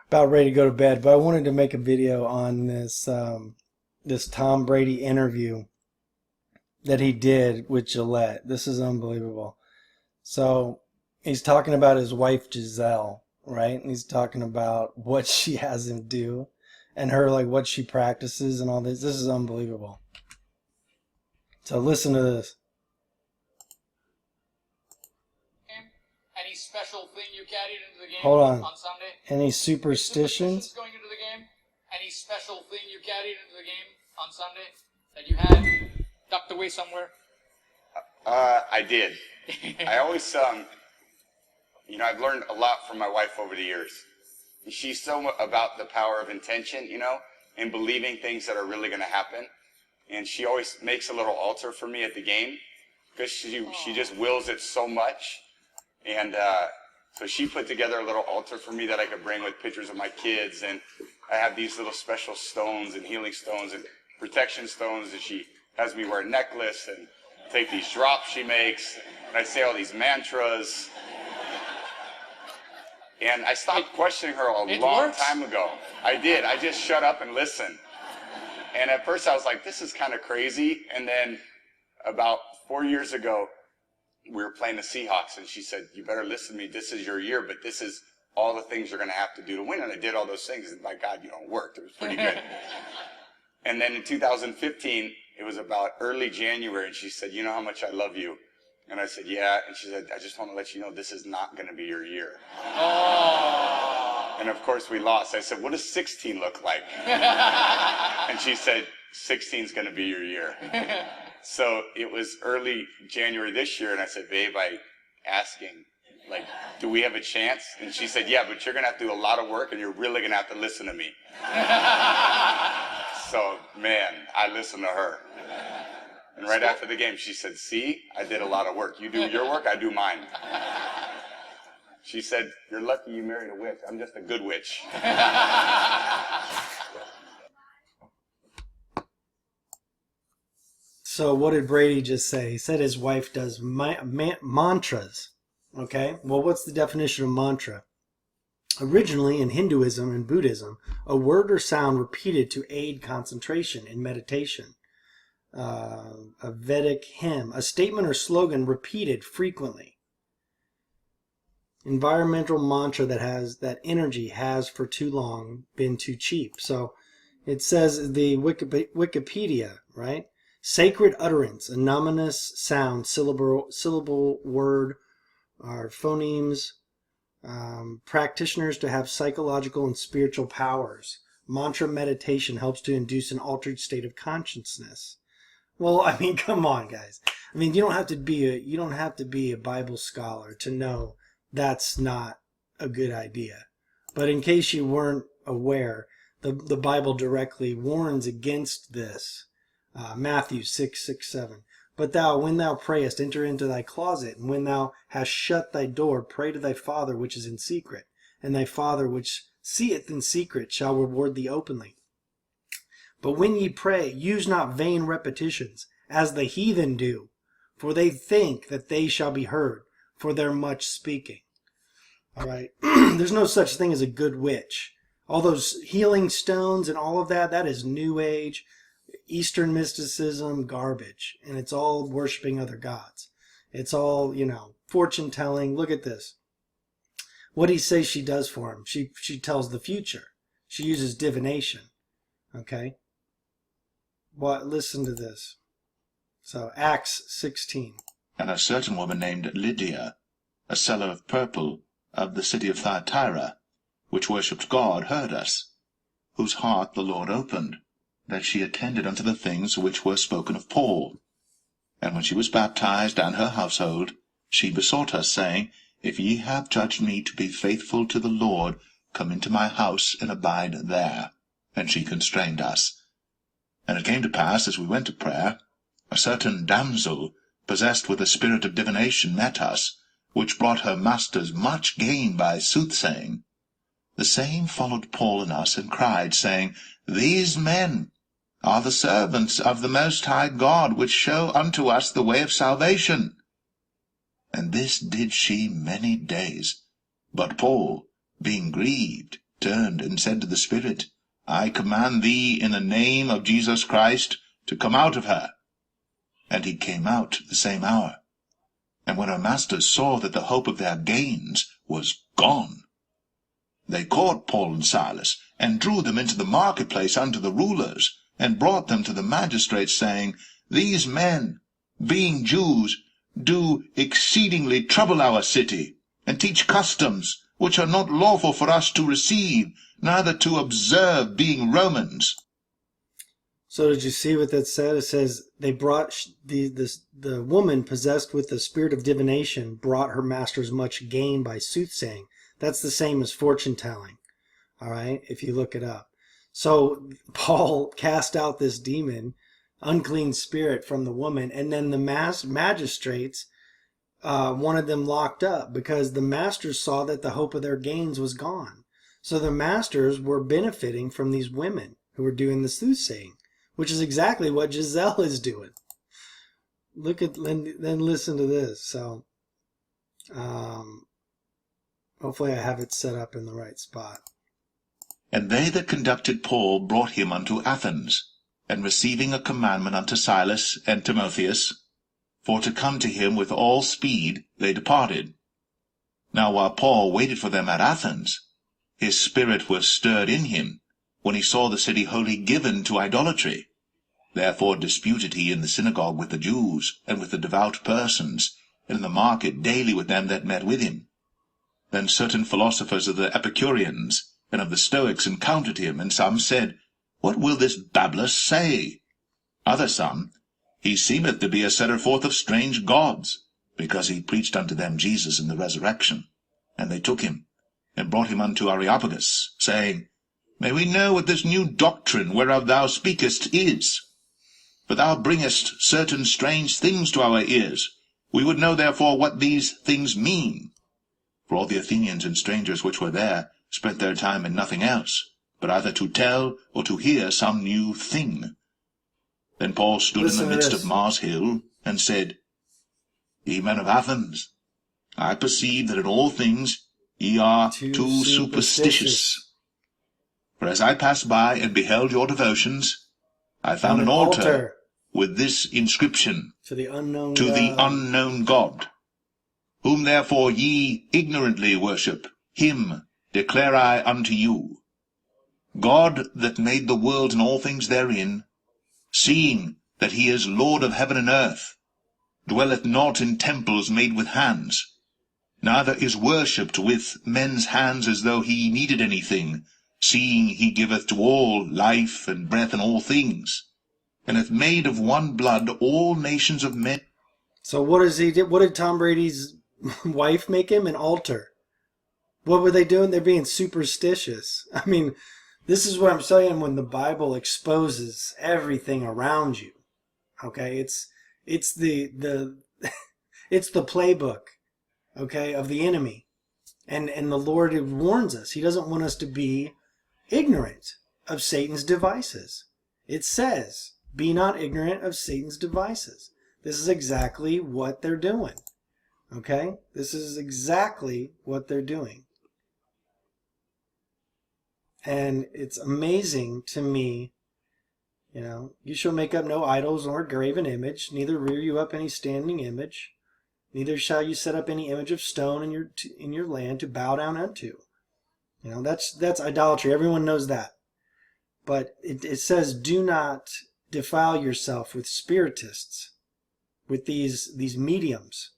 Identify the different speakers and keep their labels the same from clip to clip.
Speaker 1: about ready to go to bed, but I wanted to make a video on this Tom Brady interview that he did with Gillette. This is unbelievable. So he's talking about his wife Giselle, right? And he's talking about what she has him do and her, like, what she practices and all this. This is unbelievable. So listen to this.
Speaker 2: Any special thing you carried into the game
Speaker 1: Hold on.
Speaker 2: Sunday?
Speaker 1: Any superstitions?
Speaker 2: Going into the game? Any special thing you carried into the game on Sunday that you had tucked away somewhere?
Speaker 3: I did. I always, I've learned a lot from my wife over the years. She's so about the power of intention, and believing things that are really going to happen. And she always makes a little altar for me at the game because she just wills it so much. And so she put together a little altar for me that I could bring with pictures of my kids. And I have these little special stones and healing stones and protection stones. And she has me wear a necklace and take these drops she makes. And I say all these mantras. And I stopped questioning her a long time ago. I did. I just shut up and listened. And at first I was like, this is kind of crazy. And then about 4 years ago, we were playing the Seahawks, and she said, you better listen to me. This is your year, but this is all the things you're going to have to do to win. And I did all those things, and my God, it worked. It was pretty good. And then in 2015, it was about early January, and she said, you know how much I love you? And I said, yeah. And she said, I just want to let you know this is not going to be your year. Oh. And of course we lost. I said, what does 16 look like? And she said, 16 is going to be your year. So it was early January this year, and I said, babe, asking, do we have a chance? And she said, yeah, but you're going to have to do a lot of work, and you're really going to have to listen to me. So, man, I listened to her. And right after the game, she said, see, I did a lot of work. You do your work, I do mine. She said, you're lucky you married a witch. I'm just a good witch.
Speaker 1: So what did Brady just say? He said his wife does mantras. Okay, well, what's the definition of mantra? Originally, in Hinduism and Buddhism, a word or sound repeated to aid concentration in meditation. A Vedic hymn, a statement or slogan repeated frequently. Environmental mantra that energy has for too long been too cheap. So it says the Wikipedia, right? Sacred utterance, anonymous sound, syllable, word, or phonemes, practitioners to have psychological and spiritual powers. Mantra meditation helps to induce an altered state of consciousness. Well, I mean, come on, guys. I mean, you don't have to be a Bible scholar to know that's not a good idea. But in case you weren't aware, the Bible directly warns against this. Matthew 6:7. But thou, when thou prayest, enter into thy closet, and when thou hast shut thy door, pray to thy Father which is in secret, and thy Father which seeth in secret shall reward thee openly. But when ye pray, use not vain repetitions, as the heathen do, for they think that they shall be heard for their much speaking. All right, there's no such thing as a good witch. All those healing stones and all of that is New Age, Eastern mysticism, garbage. And it's all worshiping other gods. It's all, fortune telling. Look at this. What do you say she does for him? She tells the future. She uses divination. Okay? Listen to this. So, Acts 16.
Speaker 4: And a certain woman named Lydia, a seller of purple of the city of Thyatira, which worshipped God, heard us, whose heart the Lord opened, that she attended unto the things which were spoken of Paul. And when she was baptized, and her household, she besought us, saying, If ye have judged me to be faithful to the Lord, come into my house, and abide there. And she constrained us. And it came to pass, as we went to prayer, a certain damsel, possessed with a spirit of divination, met us, which brought her masters much gain by soothsaying. The same followed Paul and us, and cried, saying, These men are the servants of the Most High God, which show unto us the way of salvation. And this did she many days. But Paul, being grieved, turned and said to the spirit, I command thee in the name of Jesus Christ to come out of her. And he came out the same hour. And when her masters saw that the hope of their gains was gone, they caught Paul and Silas, and drew them into the marketplace unto the rulers, and brought them to the magistrates, saying, These men, being Jews, do exceedingly trouble our city, and teach customs which are not lawful for us to receive, neither to observe, being Romans.
Speaker 1: So did you see what that said? It says they brought the woman possessed with the spirit of divination brought her masters much gain by soothsaying. That's the same as fortune telling. All right, if you look it up. So Paul cast out this demon, unclean spirit, from the woman, and then the magistrates wanted them locked up because the masters saw that the hope of their gains was gone. So the masters were benefiting from these women who were doing the soothsaying, which is exactly what Giselle is doing. Then listen to this. So, hopefully I have it set up in the right spot.
Speaker 4: And they that conducted Paul brought him unto Athens, and receiving a commandment unto Silas and Timotheus, for to come to him with all speed, they departed. Now while Paul waited for them at Athens, his spirit was stirred in him, when he saw the city wholly given to idolatry. Therefore disputed he in the synagogue with the Jews, and with the devout persons, and in the market daily with them that met with him. Then certain philosophers of the Epicureans and of the Stoics encountered him, and some said, What will this babbler say? Other some, He seemeth to be a setter forth of strange gods, because he preached unto them Jesus in the resurrection. And they took him, and brought him unto Areopagus, saying, May we know what this new doctrine whereof thou speakest is? For thou bringest certain strange things to our ears. We would know therefore what these things mean. For all the Athenians and strangers which were there spent their time in nothing else, but either to tell or to hear some new thing. Then Paul stood in the midst of Mars Hill, and said, Ye men of Athens, I perceive that in all things ye are too superstitious. For as I passed by and beheld your devotions, I found an altar with this inscription,
Speaker 1: To the unknown
Speaker 4: God. Whom therefore ye ignorantly worship, him declare I unto you. God that made the world and all things therein, seeing that he is Lord of heaven and earth, dwelleth not in temples made with hands, neither is worshipped with men's hands as though he needed anything, seeing he giveth to all life and breath and all things, and hath made of one blood all nations of men.
Speaker 1: So what did Tom Brady's wife make him? An altar. What were they doing? They're being superstitious. I mean, this is what I'm saying when the Bible exposes everything around you. Okay, it's the it's the playbook, okay, of the enemy. And the Lord warns us. He doesn't want us to be ignorant of Satan's devices. It says, be not ignorant of Satan's devices. This is exactly what they're doing. Okay? This is exactly what they're doing. And it's amazing to me, you shall make up no idols nor graven image, neither rear you up any standing image, neither shall you set up any image of stone in your land to bow down unto. That's idolatry. Everyone knows that. But it says, do not defile yourself with spiritists, with these mediums.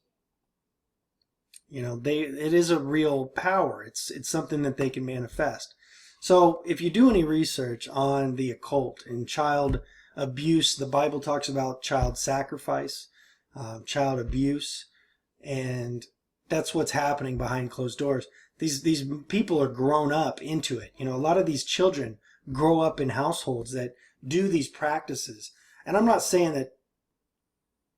Speaker 1: It is a real power. It's something that they can manifest. So if you do any research on the occult and child abuse, the Bible talks about child sacrifice, child abuse, and that's what's happening behind closed doors. These people are grown up into it. A lot of these children grow up in households that do these practices. And I'm not saying that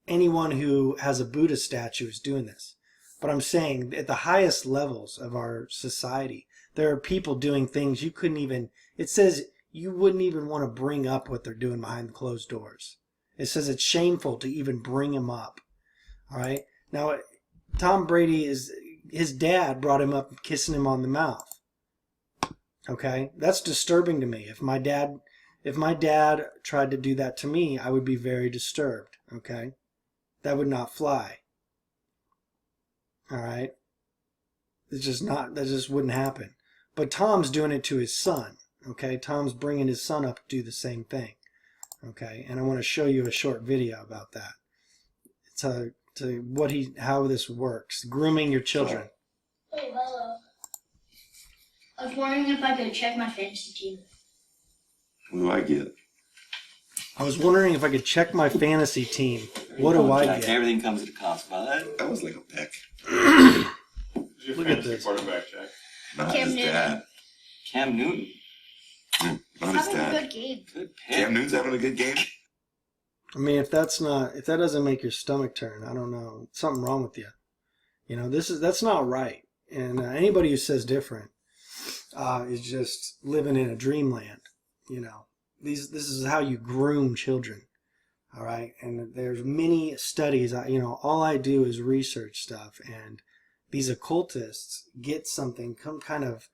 Speaker 1: anyone who has a Buddha statue is doing this, but I'm saying at the highest levels of our society, there are people doing things you couldn't even, it says you wouldn't even want to bring up what they're doing behind closed doors. It says it's shameful to even bring them up. All right. Now, Tom Brady his dad brought him up kissing him on the mouth. Okay, that's disturbing to me. If my dad tried to do that to me, I would be very disturbed. Okay, that would not fly. All right, it's just not. That just wouldn't happen. But Tom's doing it to his son. Okay, Tom's bringing his son up to do the same thing. Okay, and I want to show you a short video about that. It's how this works. Grooming your children.
Speaker 5: Oh, hello. I was wondering if I could check my fantasy team.
Speaker 6: What do I get?
Speaker 1: I was wondering if I could check my fantasy team. What do I get?
Speaker 7: Everything comes at a cost, bud.
Speaker 6: That was like a peck.
Speaker 1: Look at this.
Speaker 3: Quarterback, Jack.
Speaker 6: Not
Speaker 5: Cam
Speaker 6: his
Speaker 5: Newton.
Speaker 6: dad.
Speaker 7: Cam Newton.
Speaker 6: Not his
Speaker 5: Having a
Speaker 6: dad.
Speaker 5: good game.
Speaker 7: Good pick.
Speaker 6: Cam Newton's having a good game.
Speaker 1: I mean, if that doesn't make your stomach turn, I don't know. Something wrong with you. You know, that's not right. And anybody who says different is just living in a dreamland. You know, this is how you groom children. All right, and there's many studies. You know, all I do is research stuff, and these occultists get something, some kind of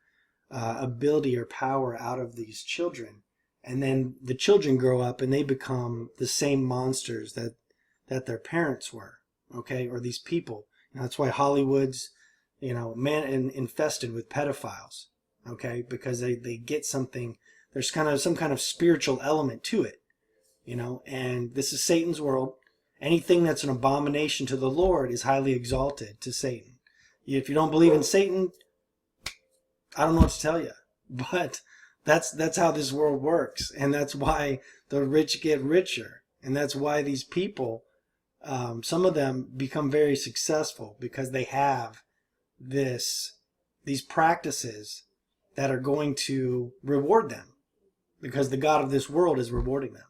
Speaker 1: ability or power out of these children, and then the children grow up and they become the same monsters that their parents were. Okay, or these people. And that's why Hollywood's, you know, infested with pedophiles. Okay, because they get something. There's some kind of spiritual element to it. You know, and this is Satan's world. Anything that's an abomination to the Lord is highly exalted to Satan. If you don't believe in Satan, I don't know what to tell you. But that's how this world works. And that's why the rich get richer. And that's why these people, some of them become very successful because they have these practices that are going to reward them. Because the God of this world is rewarding them.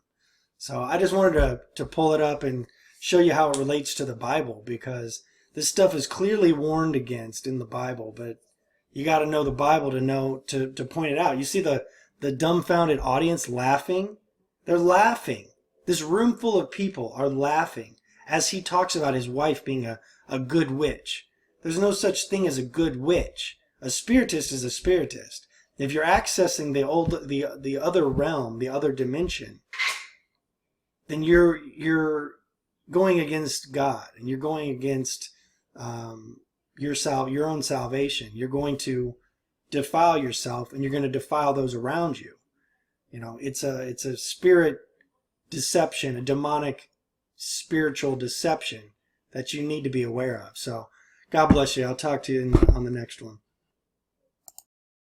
Speaker 1: So I just wanted to pull it up and show you how it relates to the Bible, because this stuff is clearly warned against in the Bible, but you got to know the Bible to point it out. You see the dumbfounded audience laughing? They're laughing. This room full of people are laughing as he talks about his wife being a good witch. There's no such thing as a good witch. A spiritist is a spiritist. If you're accessing the other realm, the other dimension, then you're going against God, and you're going against your own salvation. You're going to defile yourself, and you're going to defile those around you. You know, it's a spirit deception, a demonic spiritual deception that you need to be aware of. So, God bless you. I'll talk to you on the next one.